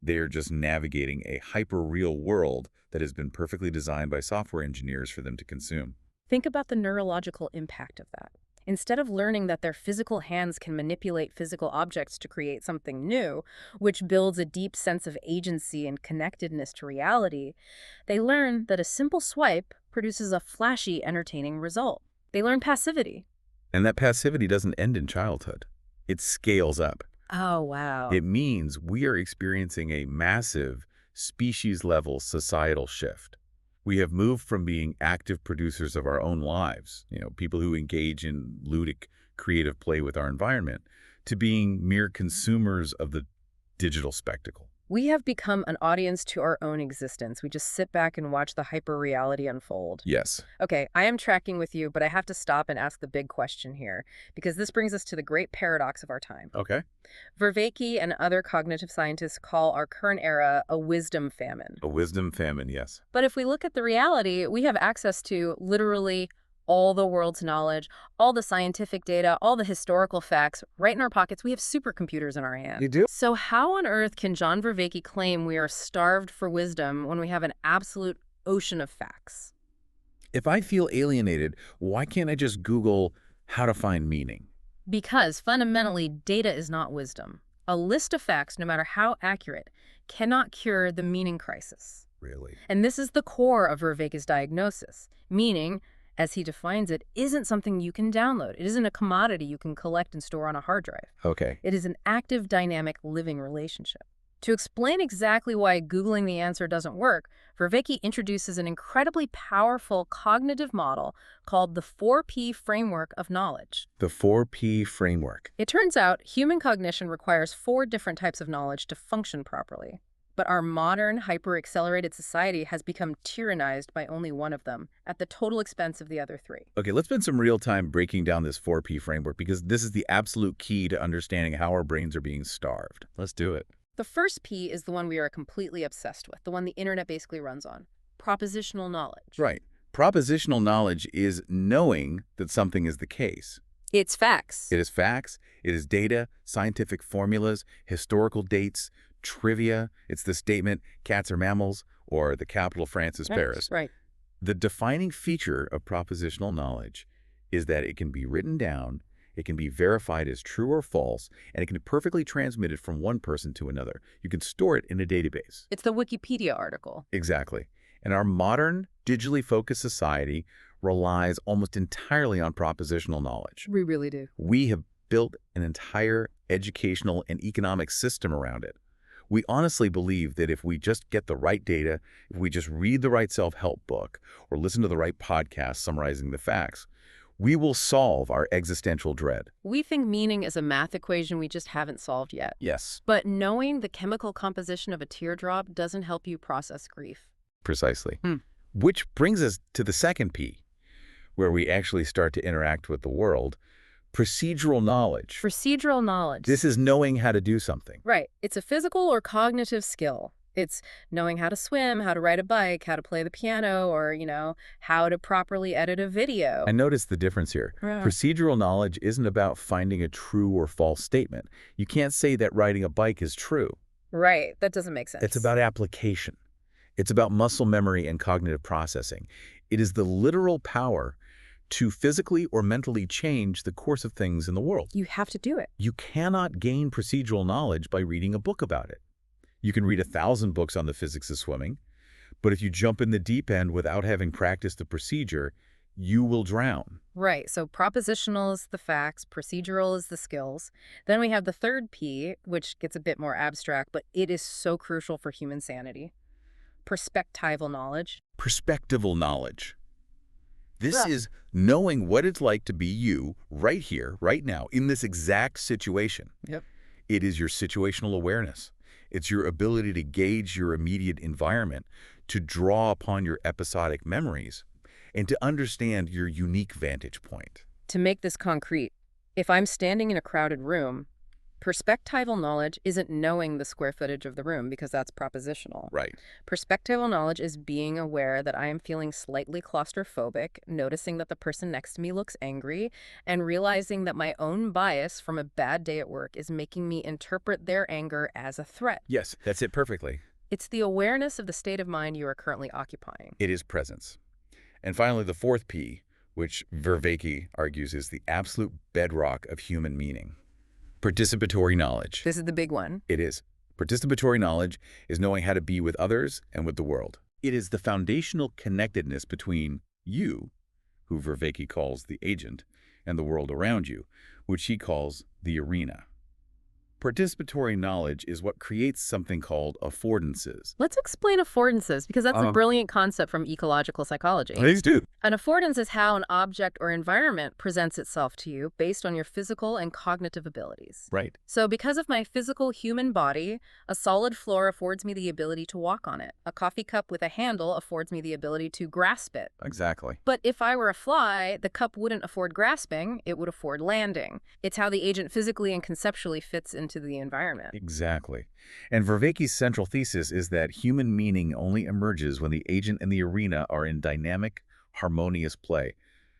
They are just navigating a hyper-real world that has been perfectly designed by software engineers for them to consume. Think about the neurological impact of that. Instead of learning that their physical hands can manipulate physical objects to create something new, which builds a deep sense of agency and connectedness to reality, they learn that a simple swipe produces a flashy, entertaining result. They learn passivity. And that passivity doesn't end in childhood. It scales up. Oh, wow. It means we are experiencing a massive species-level societal shift. We have moved from being active producers of our own lives, people who engage in ludic, creative play with our environment, to being mere consumers of the digital spectacle. We have become an audience to our own existence. We just sit back and watch the hyper-reality unfold. Yes. Okay, I am tracking with you, but I have to stop and ask the big question here, because this brings us to the great paradox of our time. Okay. Vervaeke and other cognitive scientists call our current era a wisdom famine. A wisdom famine, yes. But if we look at the reality, we have access to literally all the world's knowledge, all the scientific data, all the historical facts, right in our pockets. We have supercomputers in our hands. You do? So how on earth can John Vervaeke claim we are starved for wisdom when we have an absolute ocean of facts? If I feel alienated, why can't I just Google how to find meaning? Because fundamentally, data is not wisdom. A list of facts, no matter how accurate, cannot cure the meaning crisis. Really? And this is the core of Vervaeke's diagnosis. Meaning, as he defines it, isn't something you can download. It isn't a commodity you can collect and store on a hard drive. Okay. It is an active, dynamic, living relationship. To explain exactly why Googling the answer doesn't work, Vervaeke introduces an incredibly powerful cognitive model called the 4P framework of knowledge. The 4P framework. It turns out human cognition requires 4 different types of knowledge to function properly. But our modern, hyper-accelerated society has become tyrannized by only one of them, at the total expense of the other 3. Okay, let's spend some real time breaking down this 4P framework because this is the absolute key to understanding how our brains are being starved. Let's do it. The first P is the one we are completely obsessed with, the one the internet basically runs on. Propositional knowledge. Right. Propositional knowledge is knowing that something is the case. It's facts. It is facts, it is data, scientific formulas, historical dates, trivia. It's the statement, cats are mammals, or the capital France is Paris. Right. The defining feature of propositional knowledge is that it can be written down, it can be verified as true or false, and it can be perfectly transmitted from one person to another. You can store it in a database. It's the Wikipedia article. Exactly. And our modern, digitally focused society relies almost entirely on propositional knowledge. We really do. We have built an entire educational and economic system around it. We honestly believe that if we just get the right data, if we just read the right self-help book, or listen to the right podcast summarizing the facts, we will solve our existential dread. We think meaning is a math equation we just haven't solved yet. Yes. But knowing the chemical composition of a teardrop doesn't help you process grief. Precisely. Which brings us to the second P, where we actually start to interact with the world. Procedural knowledge. Procedural knowledge. This is knowing how to do something. Right. It's a physical or cognitive skill. It's knowing how to swim, how to ride a bike, how to play the piano, or, how to properly edit a video. And notice the difference here. Yeah. Procedural knowledge isn't about finding a true or false statement. You can't say that riding a bike is true. Right. That doesn't make sense. It's about application. It's about muscle memory and cognitive processing. It is the literal power to physically or mentally change the course of things in the world. You have to do it. You cannot gain procedural knowledge by reading a book about it. You can read 1,000 books on the physics of swimming, but if you jump in the deep end without having practiced the procedure, you will drown. Right. So propositional is the facts, procedural is the skills. Then we have the third P, which gets a bit more abstract, but it is so crucial for human sanity. Perspectival knowledge. Perspectival knowledge. This is knowing what it's like to be you right here, right now, in this exact situation. Yep. It is your situational awareness. It's your ability to gauge your immediate environment, to draw upon your episodic memories, and to understand your unique vantage point. To make this concrete, if I'm standing in a crowded room, perspectival knowledge isn't knowing the square footage of the room because that's propositional. Right. Perspectival knowledge is being aware that I am feeling slightly claustrophobic, noticing that the person next to me looks angry, and realizing that my own bias from a bad day at work is making me interpret their anger as a threat. Yes, that's it perfectly. It's the awareness of the state of mind you are currently occupying. It is presence. And finally, the fourth P, which Vervaeke argues is the absolute bedrock of human meaning. Participatory knowledge. This is the big one. It is. Participatory knowledge is knowing how to be with others and with the world. It is the foundational connectedness between you, who Vervaeke calls the agent, and the world around you, which he calls the arena. Participatory knowledge is what creates something called affordances. Let's explain affordances, because that's a brilliant concept from ecological psychology. Please do. An affordance is how an object or environment presents itself to you based on your physical and cognitive abilities. Right. So because of my physical human body, a solid floor affords me the ability to walk on it. A coffee cup with a handle affords me the ability to grasp it. Exactly. But if I were a fly, the cup wouldn't afford grasping, it would afford landing. It's how the agent physically and conceptually fits into the environment. Exactly. And Vervaeke's central thesis is that human meaning only emerges when the agent and the arena are in dynamic, harmonious play.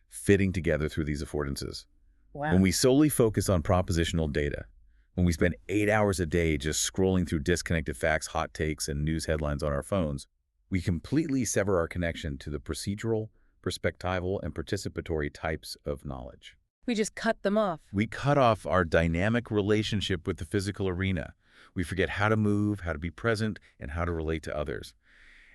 fitting together through these affordances. Wow. When we solely focus on propositional data, when we spend 8 hours a day just scrolling through disconnected facts, hot takes, and news headlines on our phones, we completely sever our connection to the procedural, perspectival, and participatory types of knowledge. We just cut them off. We cut off our dynamic relationship with the physical arena. We forget how to move, how to be present, and how to relate to others.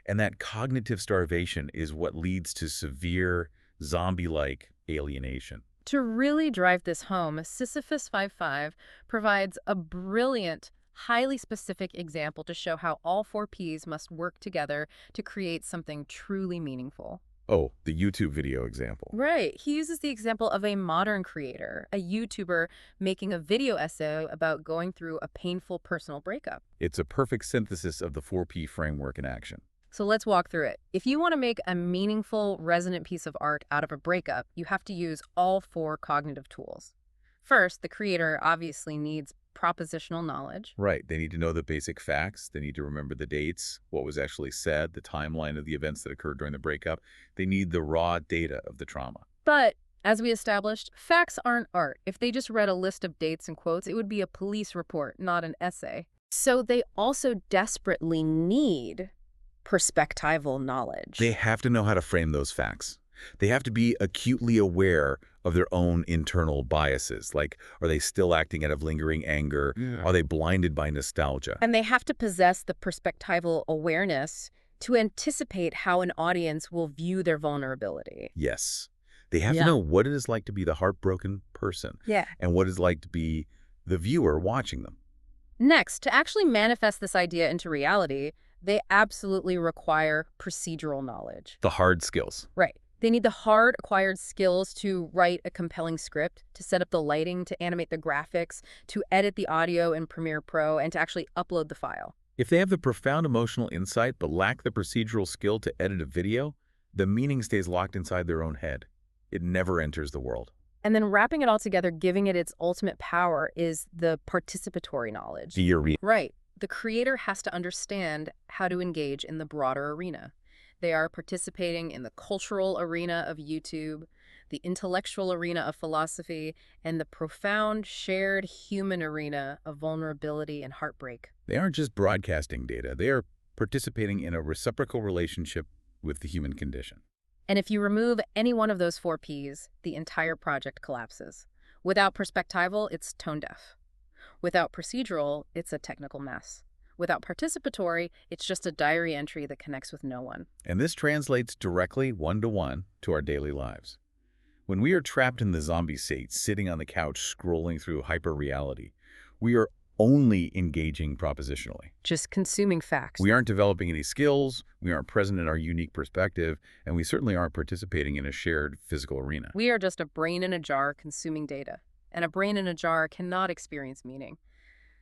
And that cognitive starvation is what leads to severe, zombie-like alienation. To really drive this home, Sisyphus 5.5 provides a brilliant, highly specific example to show how all 4 Ps must work together to create something truly meaningful. Oh, the YouTube video example. Right. He uses the example of a modern creator, a YouTuber making a video essay about going through a painful personal breakup. It's a perfect synthesis of the 4P framework in action. So let's walk through it. If you want to make a meaningful, resonant piece of art out of a breakup, you have to use all 4 cognitive tools. First, the creator obviously needs propositional knowledge. Right. They need to know the basic facts. They need to remember the dates, what was actually said, the timeline of the events that occurred during the breakup. They need the raw data of the trauma. But, as we established, facts aren't art. If they just read a list of dates and quotes, it would be a police report, not an essay. So they also desperately need perspectival knowledge. They have to know how to frame those facts. They have to be acutely aware of their own internal biases. Like, are they still acting out of lingering anger? Yeah. Are they blinded by nostalgia? And they have to possess the perspectival awareness to anticipate how an audience will view their vulnerability. Yes. They have to know what it is like to be the heartbroken person. Yeah. And what it's like to be the viewer watching them. Next, to actually manifest this idea into reality, they absolutely require procedural knowledge. The hard skills. Right. They need the hard acquired skills to write a compelling script, to set up the lighting, to animate the graphics, to edit the audio in Premiere Pro, and to actually upload the file. If they have the profound emotional insight but lack the procedural skill to edit a video, the meaning stays locked inside their own head. It never enters the world. And then wrapping it all together, giving it its ultimate power, is the participatory knowledge. Right. The creator has to understand how to engage in the broader arena. They are participating in the cultural arena of YouTube, the intellectual arena of philosophy, and the profound shared human arena of vulnerability and heartbreak. They aren't just broadcasting data. They are participating in a reciprocal relationship with the human condition. And if you remove any one of those 4 Ps, the entire project collapses. Without perspectival, it's tone deaf. Without procedural, it's a technical mess. Without participatory, it's just a diary entry that connects with no one. And this translates directly one-to-one to our daily lives. When we are trapped in the zombie state, sitting on the couch scrolling through hyper-reality, we are only engaging propositionally. Just consuming facts. We aren't developing any skills, we aren't present in our unique perspective, and we certainly aren't participating in a shared physical arena. We are just a brain in a jar consuming data. And a brain in a jar cannot experience meaning.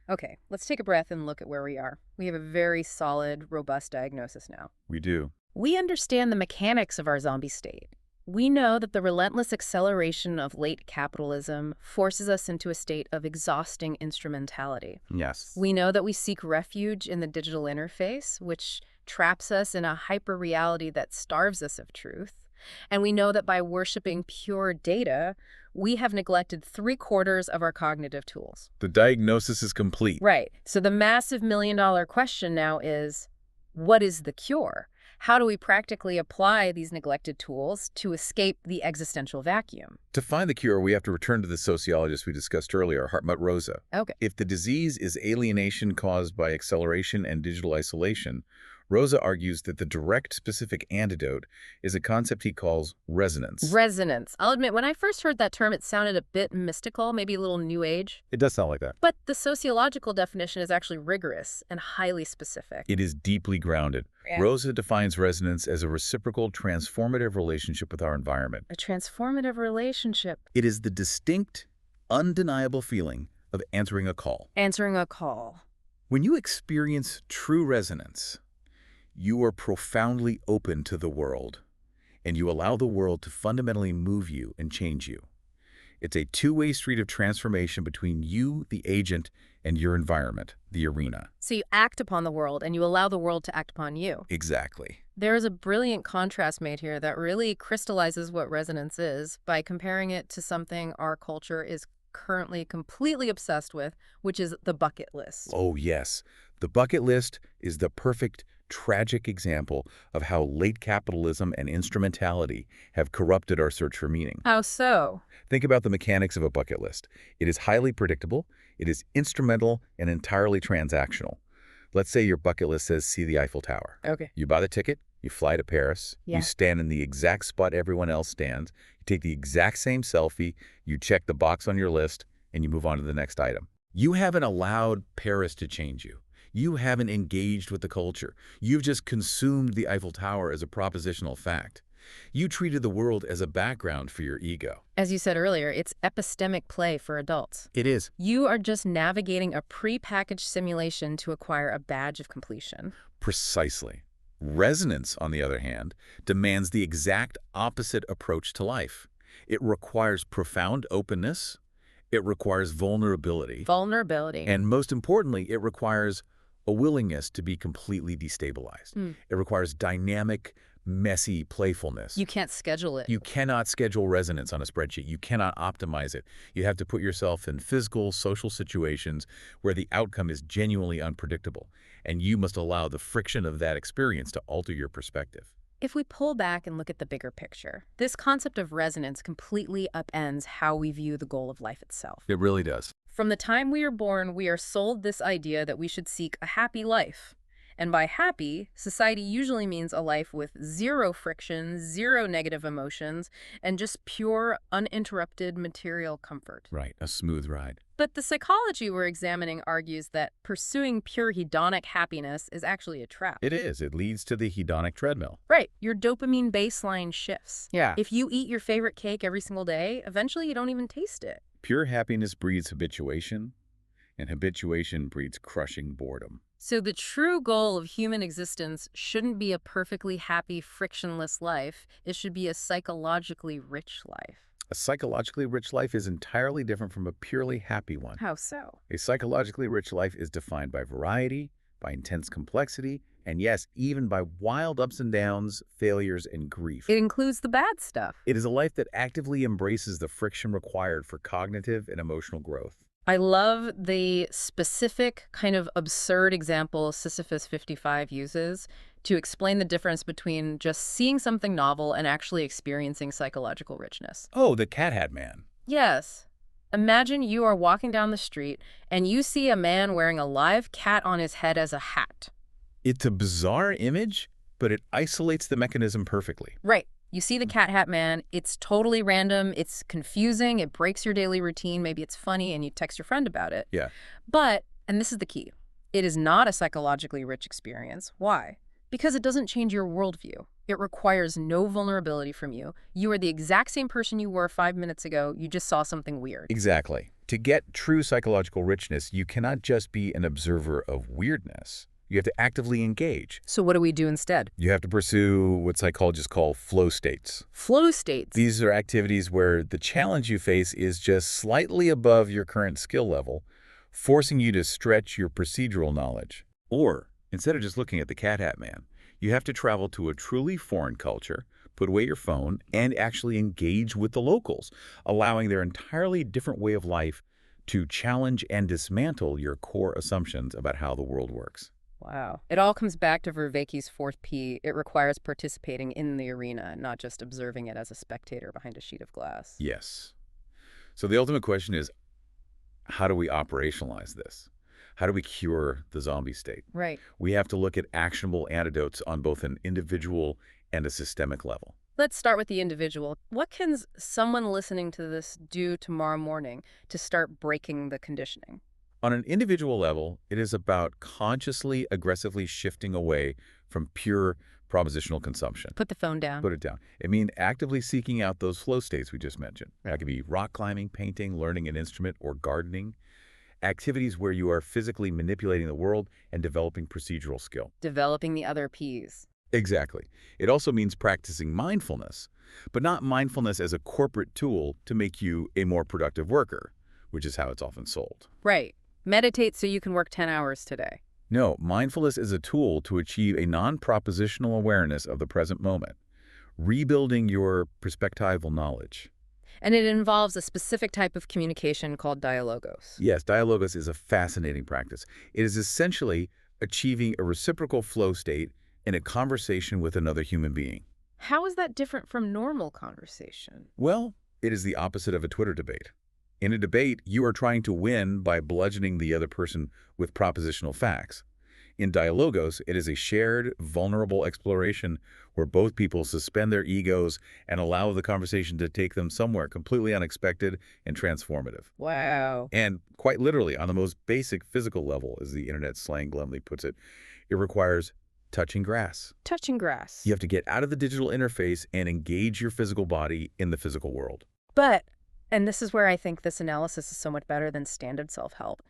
Okay, let's take a breath and look at where we are. We have a very solid, robust diagnosis now. We do. We understand the mechanics of our zombie state. We know that the relentless acceleration of late capitalism forces us into a state of exhausting instrumentality. Yes. We know that we seek refuge in the digital interface, which traps us in a hyper-reality that starves us of truth. And we know that by worshiping pure data, we have neglected 3/4 of our cognitive tools. The diagnosis is complete. Right. So the massive million-dollar question now is, what is the cure? How do we practically apply these neglected tools to escape the existential vacuum? To find the cure, we have to return to the sociologist we discussed earlier, Hartmut Rosa. Okay. If the disease is alienation caused by acceleration and digital isolation, Rosa argues that the direct specific antidote is a concept he calls resonance. Resonance. I'll admit, when I first heard that term, it sounded a bit mystical, maybe a little new age. It does sound like that. But the sociological definition is actually rigorous and highly specific. It is deeply grounded. Yeah. Rosa defines resonance as a reciprocal, transformative relationship with our environment. A transformative relationship. It is the distinct, undeniable feeling of answering a call. Answering a call. When you experience true resonance, you are profoundly open to the world, and you allow the world to fundamentally move you and change you. It's a two-way street of transformation between you, the agent, and your environment, the arena. So you act upon the world and you allow the world to act upon you. Exactly. There is a brilliant contrast made here that really crystallizes what resonance is by comparing it to something our culture is currently completely obsessed with, which is the bucket list. Oh, yes. The bucket list is the perfect, tragic example of how late capitalism and instrumentality have corrupted our search for meaning. How so? Think about the mechanics of a bucket list. It is highly predictable, it is instrumental, and entirely transactional. Let's say your bucket list says see the Eiffel Tower. Okay. You buy the ticket, you fly to Paris, Yeah. you stand in the exact spot everyone else stands, you take the exact same selfie, you check the box on your list, and you move on to the next item. You haven't allowed Paris to change you. You haven't engaged with the culture. You've just consumed the Eiffel Tower as a propositional fact. You treated the world as a background for your ego. As you said earlier, it's epistemic play for adults. It is. You are just navigating a pre-packaged simulation to acquire a badge of completion. Precisely. Resonance, on the other hand, demands the exact opposite approach to life. It requires profound openness. It requires vulnerability. Vulnerability. And most importantly, it requires a willingness to be completely destabilized. It requires dynamic, messy playfulness. You can't schedule it. You cannot schedule resonance on a spreadsheet. You cannot optimize it. You have to put yourself in physical, social situations where the outcome is genuinely unpredictable. And you must allow the friction of that experience to alter your perspective. If we pull back and look at the bigger picture, this concept of resonance completely upends how we view the goal of life itself. It really does. From the time we are born, we are sold this idea that we should seek a happy life. And by happy, society usually means a life with zero friction, zero negative emotions, and just pure, uninterrupted material comfort. Right, a smooth ride. But the psychology we're examining argues that pursuing pure hedonic happiness is actually a trap. It is. It leads to the hedonic treadmill. Right. Your dopamine baseline shifts. Yeah. If you eat your favorite cake every single day, eventually you don't even taste it. Pure happiness breeds habituation, and habituation breeds crushing boredom. So the true goal of human existence shouldn't be a perfectly happy, frictionless life. It should be a psychologically rich life. A psychologically rich life is entirely different from a purely happy one. How so? A psychologically rich life is defined by variety, by intense complexity, and yes, even by wild ups and downs, failures, and grief. It includes the bad stuff. It is a life that actively embraces the friction required for cognitive and emotional growth. I love the specific, kind of absurd example Sisyphus 55 uses to explain the difference between just seeing something novel and actually experiencing psychological richness. Oh, the Cat Hat Man. Yes. Imagine you are walking down the street and you see a man wearing a live cat on his head as a hat. It's a bizarre image, but it isolates the mechanism perfectly. Right. You see the cat hat man, it's totally random, it's confusing, it breaks your daily routine, maybe it's funny, and you text your friend about it. Yeah. But, and this is the key, it is not a psychologically rich experience. Why? Because it doesn't change your worldview. It requires no vulnerability from you. You are the exact same person you were 5 minutes ago, you just saw something weird. Exactly. To get true psychological richness, you cannot just be an observer of weirdness. You have to actively engage. So what do we do instead? You have to pursue what psychologists call flow states. Flow states. These are activities where the challenge you face is just slightly above your current skill level, forcing you to stretch your procedural knowledge. Or, instead of just looking at the Cat Hat Man, you have to travel to a truly foreign culture, put away your phone, and actually engage with the locals, allowing their entirely different way of life to challenge and dismantle your core assumptions about how the world works. Wow. It all comes back to Vervaeke's fourth P. It requires participating in the arena, not just observing it as a spectator behind a sheet of glass. Yes. So the ultimate question is, how do we operationalize this? How do we cure the zombie state? Right. We have to look at actionable antidotes on both an individual and a systemic level. Let's start with the individual. What can someone listening to this do tomorrow morning to start breaking the conditioning? On an individual level, it is about consciously, aggressively shifting away from pure propositional consumption. Put the phone down. Put it down. It means actively seeking out those flow states we just mentioned. That could be rock climbing, painting, learning an instrument, or gardening. Activities where you are physically manipulating the world and developing procedural skill. Developing the other Ps. Exactly. It also means practicing mindfulness, but not mindfulness as a corporate tool to make you a more productive worker, which is how it's often sold. Right. Meditate so you can work 10 hours today. No, mindfulness is a tool to achieve a non-propositional awareness of the present moment, rebuilding your perspectival knowledge. And it involves a specific type of communication called dialogos. Yes, dialogos is a fascinating practice. It is essentially achieving a reciprocal flow state in a conversation with another human being. How is that different from normal conversation? Well, it is the opposite of a Twitter debate. In a debate, you are trying to win by bludgeoning the other person with propositional facts. In dialogos, it is a shared, vulnerable exploration where both people suspend their egos and allow the conversation to take them somewhere completely unexpected and transformative. Wow. And quite literally, on the most basic physical level, as the internet slang glumly puts it, it requires touching grass. Touching grass. You have to get out of the digital interface and engage your physical body in the physical world. But, and this is where I think this analysis is so much better than standard self-help,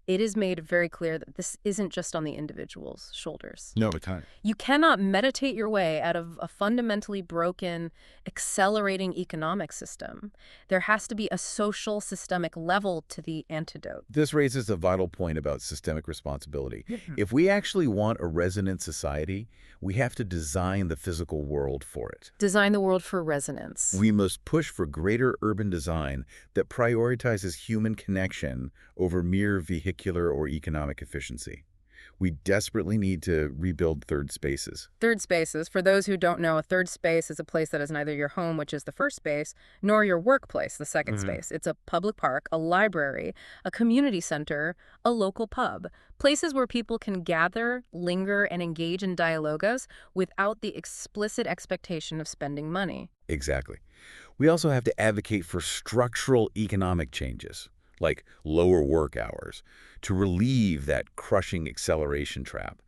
it is made very clear that this isn't just on the individual's shoulders. No, it can't. You cannot meditate your way out of a fundamentally broken, accelerating economic system. There has to be a social, systemic level to the antidote. This raises a vital point about systemic responsibility. If we actually want a resonant society, we have to design the physical world for it. Design the world for resonance. We must push for greater urban design that prioritizes human connection over mere vehicular or economic efficiency. We desperately need to rebuild third spaces. Third spaces, for those who don't know, a third space is a place that is neither your home, which is the first space, nor your workplace, the second space. It's a public park, a library, a community center, a local pub. Places where people can gather, linger, and engage in dialogos without the explicit expectation of spending money. Exactly. We also have to advocate for structural economic changes, like lower work hours, to relieve that crushing acceleration trap.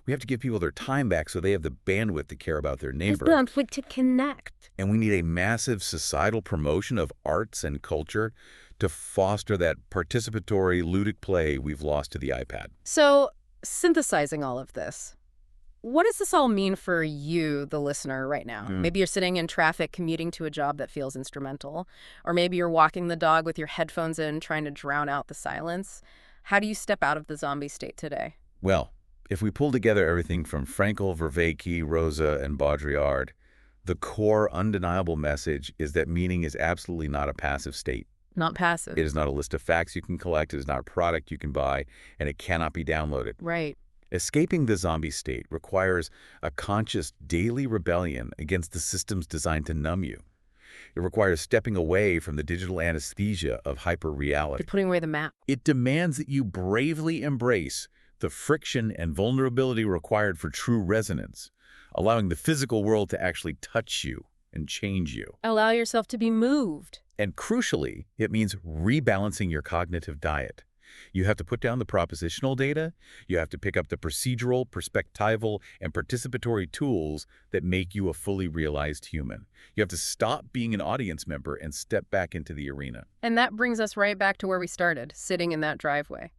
We have to give people their time back so they have the bandwidth to care about their neighbor. Bandwidth to connect. And we need a massive societal promotion of arts and culture to foster that participatory, ludic play we've lost to the iPad. So, synthesizing all of this, what does this all mean for you, the listener, right now? Maybe you're sitting in traffic commuting to a job that feels instrumental, or maybe you're walking the dog with your headphones in trying to drown out the silence. How do you step out of the zombie state today? Well, if we pull together everything from Frankl, Vervaeke, Rosa, and Baudrillard, the core undeniable message is that meaning is absolutely not a passive state. Not passive. It is not a list of facts you can collect, it is not a product you can buy, and it cannot be downloaded. Right. Escaping the zombie state requires a conscious daily rebellion against the systems designed to numb you. It requires stepping away from the digital anesthesia of hyper-reality. You're putting away the map. It demands that you bravely embrace the friction and vulnerability required for true resonance, allowing the physical world to actually touch you and change you. Allow yourself to be moved. And crucially, it means rebalancing your cognitive diet. You have to put down the propositional data, you have to pick up the procedural, perspectival, and participatory tools that make you a fully realized human. You have to stop being an audience member and step back into the arena. And that brings us right back to where we started, sitting in that driveway.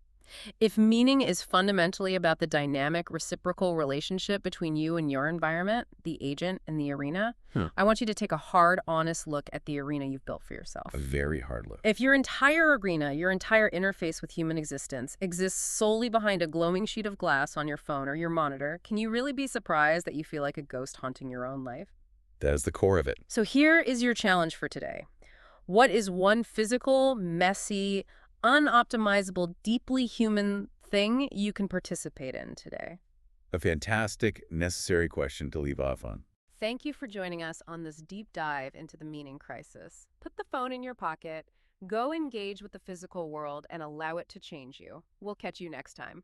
If meaning is fundamentally about the dynamic, reciprocal relationship between you and your environment, the agent and the arena, I want you to take a hard, honest look at the arena you've built for yourself. A very hard look. If your entire arena, your entire interface with human existence exists solely behind a glowing sheet of glass on your phone or your monitor, can you really be surprised that you feel like a ghost haunting your own life? That is the core of it. So here is your challenge for today. What is one physical, messy, unoptimizable, deeply human thing you can participate in today? A fantastic, necessary question to leave off on. Thank you for joining us on this deep dive into the meaning crisis. Put the phone in your pocket, go engage with the physical world, and allow it to change you. We'll catch you next time.